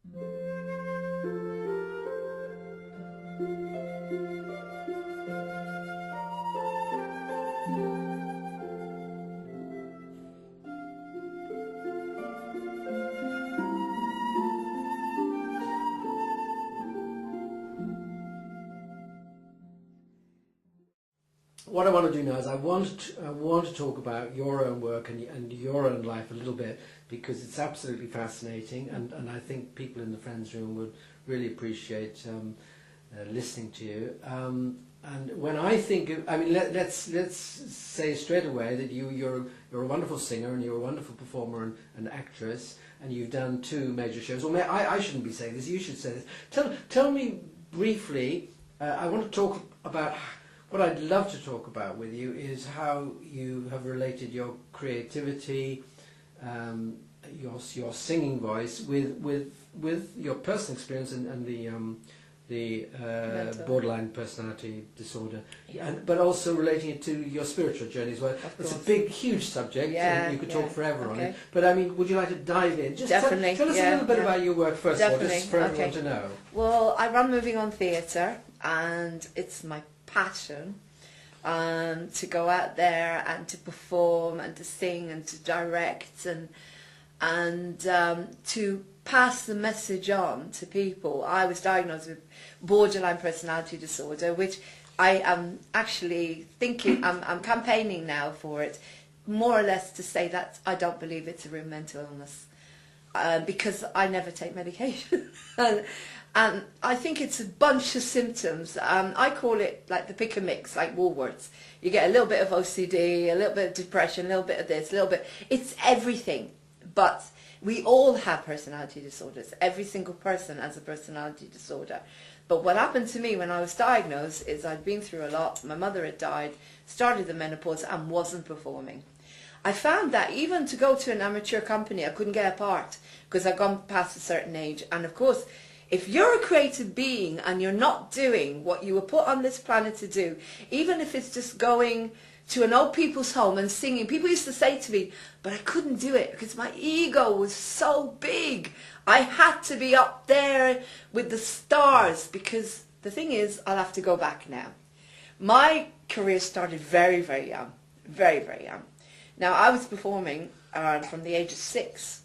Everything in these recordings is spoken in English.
What I want to do now is I want to talk about your own work and your own life a little bit, because it's absolutely fascinating, and I think people in the Friends Room would really appreciate listening to you. And when I think of, I mean, let's say straight away that you're a wonderful singer and you're a wonderful performer and actress, and you've done 2 major shows. Or I shouldn't be saying this. You should say this. Tell me briefly. I want to talk about. What I'd love to talk about with you is how you have related your creativity, your singing voice with your personal experience and the borderline personality disorder, Yeah. but also relating it to your spiritual journey as well. It's a big, huge subject, and you could talk forever on it. But I mean, would you like to dive in? Just Definitely. Tell us a little bit about your work first of all, just for everyone to know. Well, I run Moving On Theatre, and it's my passion to go out there and to perform and to sing and to direct and to pass the message on to people. I was diagnosed with borderline personality disorder, which I am actually thinking, I'm campaigning now for it, more or less to say that I don't believe it's a real mental illness, because I never take medication. And I think it's a bunch of symptoms. I call it like the pick and mix, like Woolworths. You get a little bit of OCD, a little bit of depression, a little bit of this, a little bit. It's everything. But we all have personality disorders. Every single person has a personality disorder. But what happened to me when I was diagnosed is I'd been through a lot. My mother had died, started the menopause, and wasn't performing. I found that even to go to an amateur company, I couldn't get a part because I'd gone past a certain age. And of course, if you're a creative being and you're not doing what you were put on this planet to do, even if it's just going to an old people's home and singing, people used to say to me, but I couldn't do it because my ego was so big. I had to be up there with the stars, because the thing is, I'll have to go back now. My career started very, very young, very, very young. Now, I was performing from the age of 6,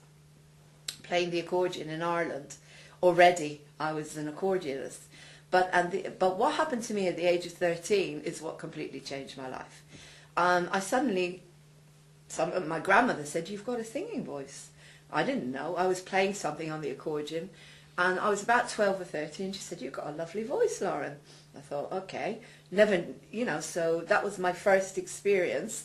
playing the accordion in Ireland. Already I was an accordionist, but what happened to me at the age of 13 is what completely changed my life. I suddenly, my grandmother said, "You've got a singing voice." I didn't know. I was playing something on the accordion, and I was about 12 or 13. She said, "You've got a lovely voice, Lauren." I thought, okay, never, so that was my first experience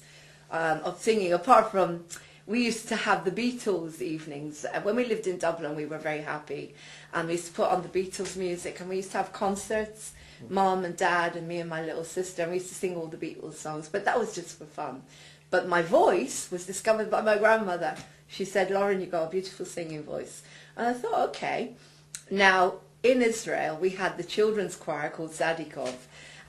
of singing, apart from, we used to have the Beatles evenings. When we lived in Dublin, we were very happy. And we used to put on the Beatles music, and we used to have concerts, Mum and Dad and me and my little sister, and we used to sing all the Beatles songs. But that was just for fun. But my voice was discovered by my grandmother. She said, "Lauren, you've got a beautiful singing voice." And I thought, okay. Now, in Israel, we had the children's choir called Zadikov,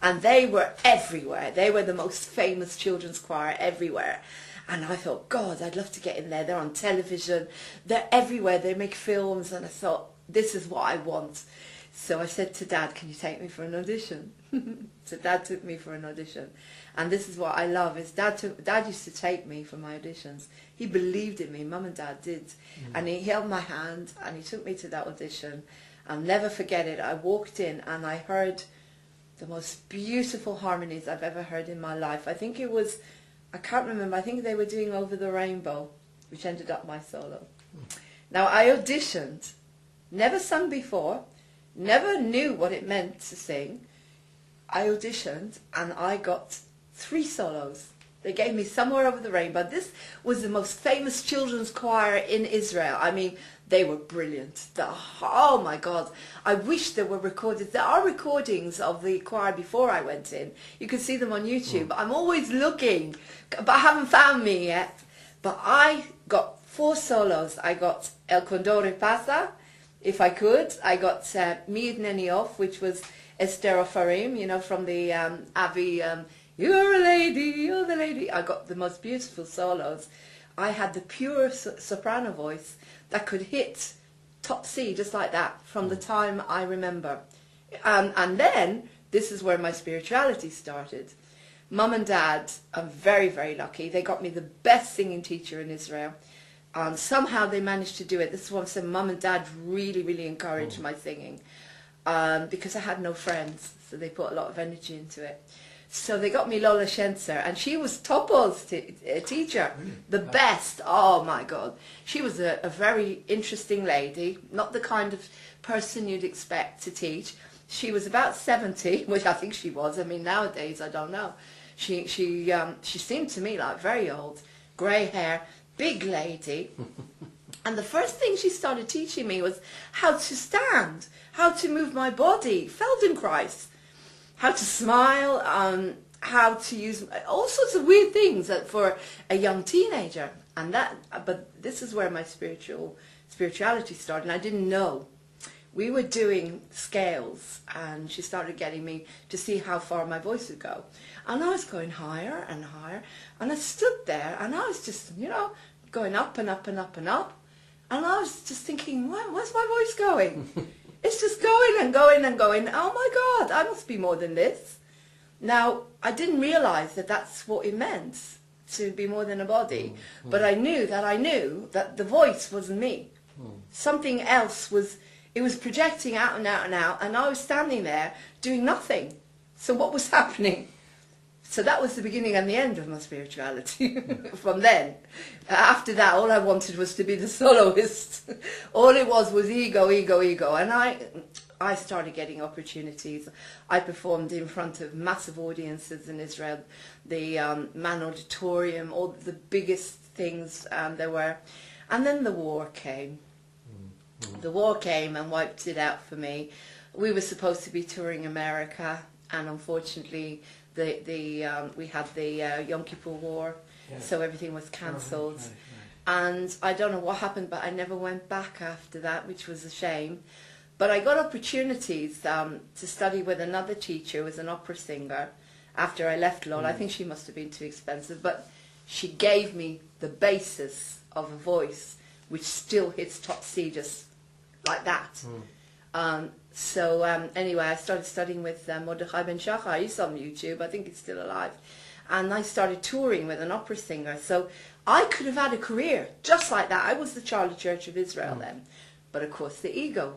and they were everywhere. They were the most famous children's choir everywhere. And I thought, God, I'd love to get in there. They're on television. They're everywhere. They make films. And I thought, this is what I want. So I said to Dad, "Can you take me for an audition?" So Dad took me for an audition. And this is what I love, is Dad used to take me for my auditions. He believed in me. Mum and Dad did. And he held my hand and he took me to that audition. I'll never forget it. I walked in and I heard the most beautiful harmonies I've ever heard in my life. I think it was, I can't remember, I think they were doing Over the Rainbow, which ended up my solo. Now, I auditioned, never sung before, never knew what it meant to sing. I auditioned and I got 3 solos. They gave me Somewhere Over the Rainbow. This was the most famous children's choir in Israel. I mean, they were brilliant. Oh my God. I wish there were recordings. There are recordings of the choir before I went in. You can see them on YouTube. I'm always looking, but I haven't found me yet. But I got 4 solos. I got El Condore Pasa, If I Could. I got Mi Idneni Off, which was Esther Farim, you know, from the Avi, You're a Lady, You're the Lady. I got the most beautiful solos. I had the pure soprano voice that could hit top C just like that from the time I remember. And then this is where my spirituality started. Mum and Dad are very, very lucky. They got me the best singing teacher in Israel. Somehow they managed to do it. This is what I'm saying. Mum and Dad really, really encouraged my singing because I had no friends. So they put a lot of energy into it. So they got me Lola Schenzer, and she was Topol's teacher, the best. Oh my God. She was a very interesting lady, not the kind of person you'd expect to teach. She was about 70, which I think she was. I mean, nowadays, I don't know. She seemed to me like very old, grey hair, big lady. And the first thing she started teaching me was how to stand, how to move my body, Feldenkrais, how to smile, how to use all sorts of weird things for a young teenager. But this is where my spirituality started, and I didn't know. We were doing scales, and she started getting me to see how far my voice would go. And I was going higher and higher, and I stood there, and I was just, going up and up and up and up. And I was just thinking, where's my voice going? It's just going and going and going. Oh my God, I must be more than this. Now, I didn't realise that that's what it meant, to be more than a body. But I knew that the voice wasn't me. Something else was, it was projecting out and out and out, and I was standing there doing nothing. So what was happening? So that was the beginning and the end of my spirituality. From then, after that, all I wanted was to be the soloist. All it was ego, ego, ego. And I started getting opportunities. I performed in front of massive audiences in Israel, the Man Auditorium, all the biggest things there were. And then the war came. The war came and wiped it out for me. We were supposed to be touring America, and unfortunately, we had the Yom Kippur War, so everything was cancelled. And I don't know what happened, but I never went back after that, which was a shame. But I got opportunities to study with another teacher who was an opera singer after I left Lol. I think she must have been too expensive, but she gave me the basis of a voice which still hits top C just like that. Anyway, I started studying with Mordechai Ben Shachar. He's on YouTube. I think he's still alive. And I started touring with an opera singer. So I could have had a career just like that. I was the Charlie Church of Israel then. But of course, the ego.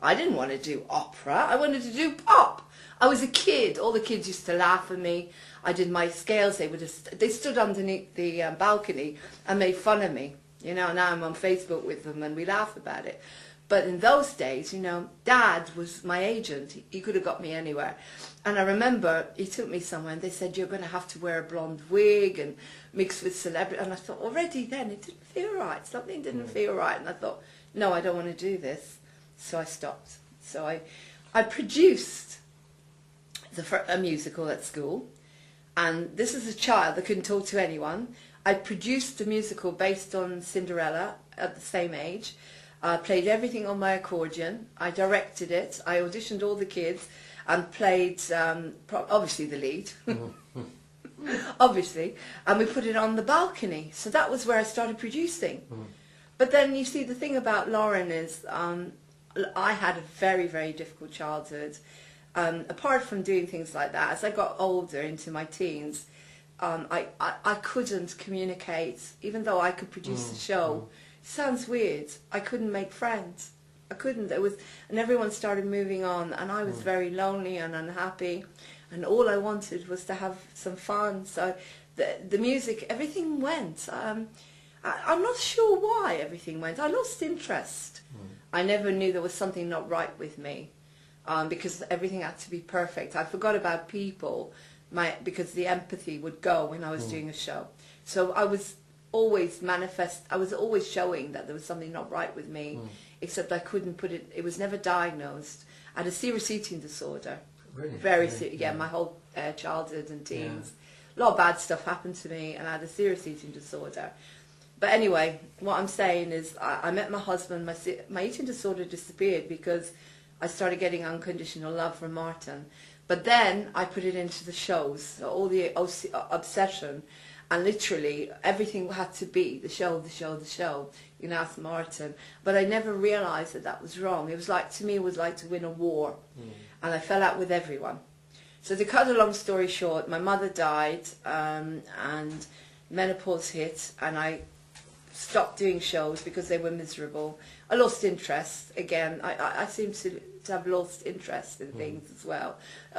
I didn't want to do opera. I wanted to do pop. I was a kid. All the kids used to laugh at me. I did my scales. They stood underneath the balcony and made fun of me. Now I'm on Facebook with them and we laugh about it. But in those days, Dad was my agent. He could have got me anywhere. And I remember he took me somewhere and they said, you're going to have to wear a blonde wig and mix with celebrity. And I thought, already then, it didn't feel right. Something didn't feel right. And I thought, no, I don't want to do this. So I stopped. So I produced a musical at school. And this is a child that couldn't talk to anyone. I produced a musical based on Cinderella at the same age. Played everything on my accordion. I directed it. I auditioned all the kids and played, obviously, the lead. Obviously. And we put it on the balcony. So that was where I started producing. But then, you see, the thing about Lauren is I had a very, very difficult childhood. Apart from doing things like that, as I got older into my teens, I couldn't communicate, even though I could produce the show. Sounds weird. I couldn't make friends. I couldn't. And everyone started moving on, and I was very lonely and unhappy, and all I wanted was to have some fun. So the music, everything went. I'm not sure why everything went. I lost interest. I never knew there was something not right with me, because everything had to be perfect. I forgot about people, because the empathy would go when I was doing a show. So I was always showing that there was something not right with me, except I couldn't put it. It was never diagnosed. I had a serious eating disorder. Really? Very serious. Yeah, my whole childhood and teens. A lot of bad stuff happened to me, and I had a serious eating disorder. But anyway, what I'm saying is, I met my husband. My eating disorder disappeared because I started getting unconditional love from Martin. But then I put it into the shows, so all the obsession. And literally everything had to be the show, the show, the show. You can ask Martin. But I never realised that that was wrong. It was like, to me, it was like to win a war. And I fell out with everyone. So to cut a long story short, my mother died and menopause hit, and I stopped doing shows because they were miserable. I lost interest again. I seem to have lost interest in things as well.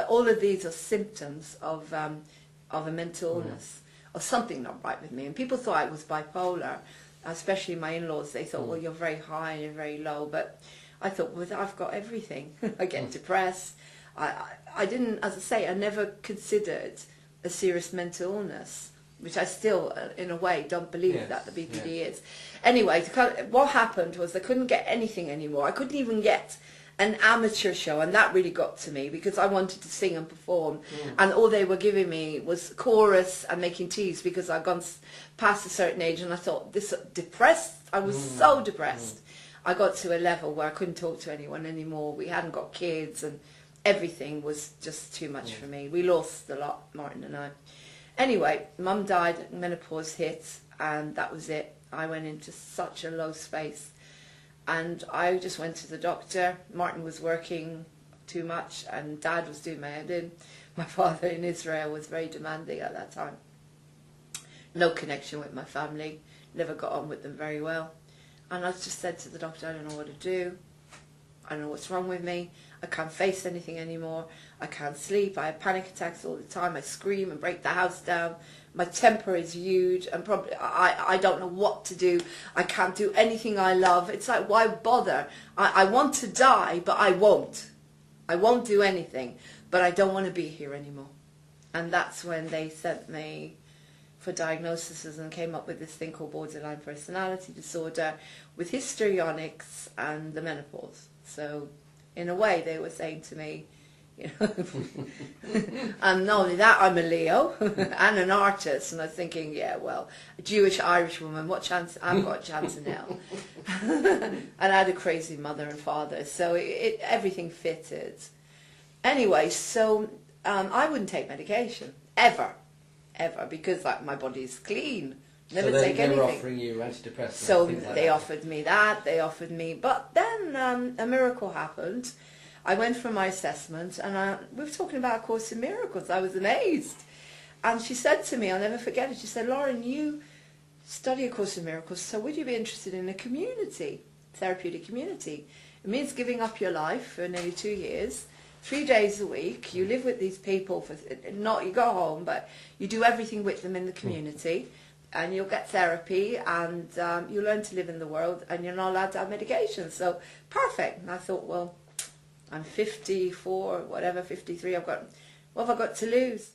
All of these are symptoms of a mental illness, or something not right with me. And people thought I was bipolar, especially my in-laws. They thought, well, you're very high and you're very low. But I thought, well, I've got everything. I get depressed. I didn't, as I say, I never considered a serious mental illness, which I still, in a way, don't believe that the BPD is. Anyway, what happened was I couldn't get anything anymore. I couldn't even get an amateur show, and that really got to me because I wanted to sing and perform, and all they were giving me was chorus and making teas because I'd gone past a certain age, and I thought, this depressed. I was so depressed. I got to a level where I couldn't talk to anyone anymore. We hadn't got kids, and everything was just too much for me. We lost a lot, Martin and I. Anyway, Mum died, menopause hit, and that was it. I went into such a low space. And I just went to the doctor. Martin was working too much, and Dad was doing my head in. My father in Israel was very demanding at that time. No connection with my family. Never got on with them very well. And I just said to the doctor, I don't know what to do. I don't know what's wrong with me. I can't face anything anymore. I can't sleep. I have panic attacks all the time. I scream and break the house down. My temper is huge, and probably I don't know what to do. I can't do anything I love. It's like, why bother? I want to die, but I won't. I won't do anything, but I don't want to be here anymore. And that's when they sent me for diagnosis and came up with this thing called borderline personality disorder with histrionics and the menopause. So in a way, they were saying to me, you know, and not only that, I'm a Leo and an artist. And I was thinking, yeah, well, a Jewish Irish woman, what chance? I've got a chance in hell. And I had a crazy mother and father, so everything fitted. Anyway, so I wouldn't take medication ever, because like my body's clean. Never so take anything. They were offering you antidepressants. So like they offered me that. They offered me, but then a miracle happened. I went for my assessment, and we were talking about A Course in Miracles. I was amazed, and she said to me, I'll never forget it. She said, "Lauren, you study A Course in Miracles, so would you be interested in a community, therapeutic community? It means giving up your life for nearly 2 years." 3 days a week, you live with these people you go home, but you do everything with them in the community, and you'll get therapy, and you learn to live in the world, and you're not allowed to have medication. So perfect. And I thought, well, I'm 54, whatever, 53. What have I got to lose?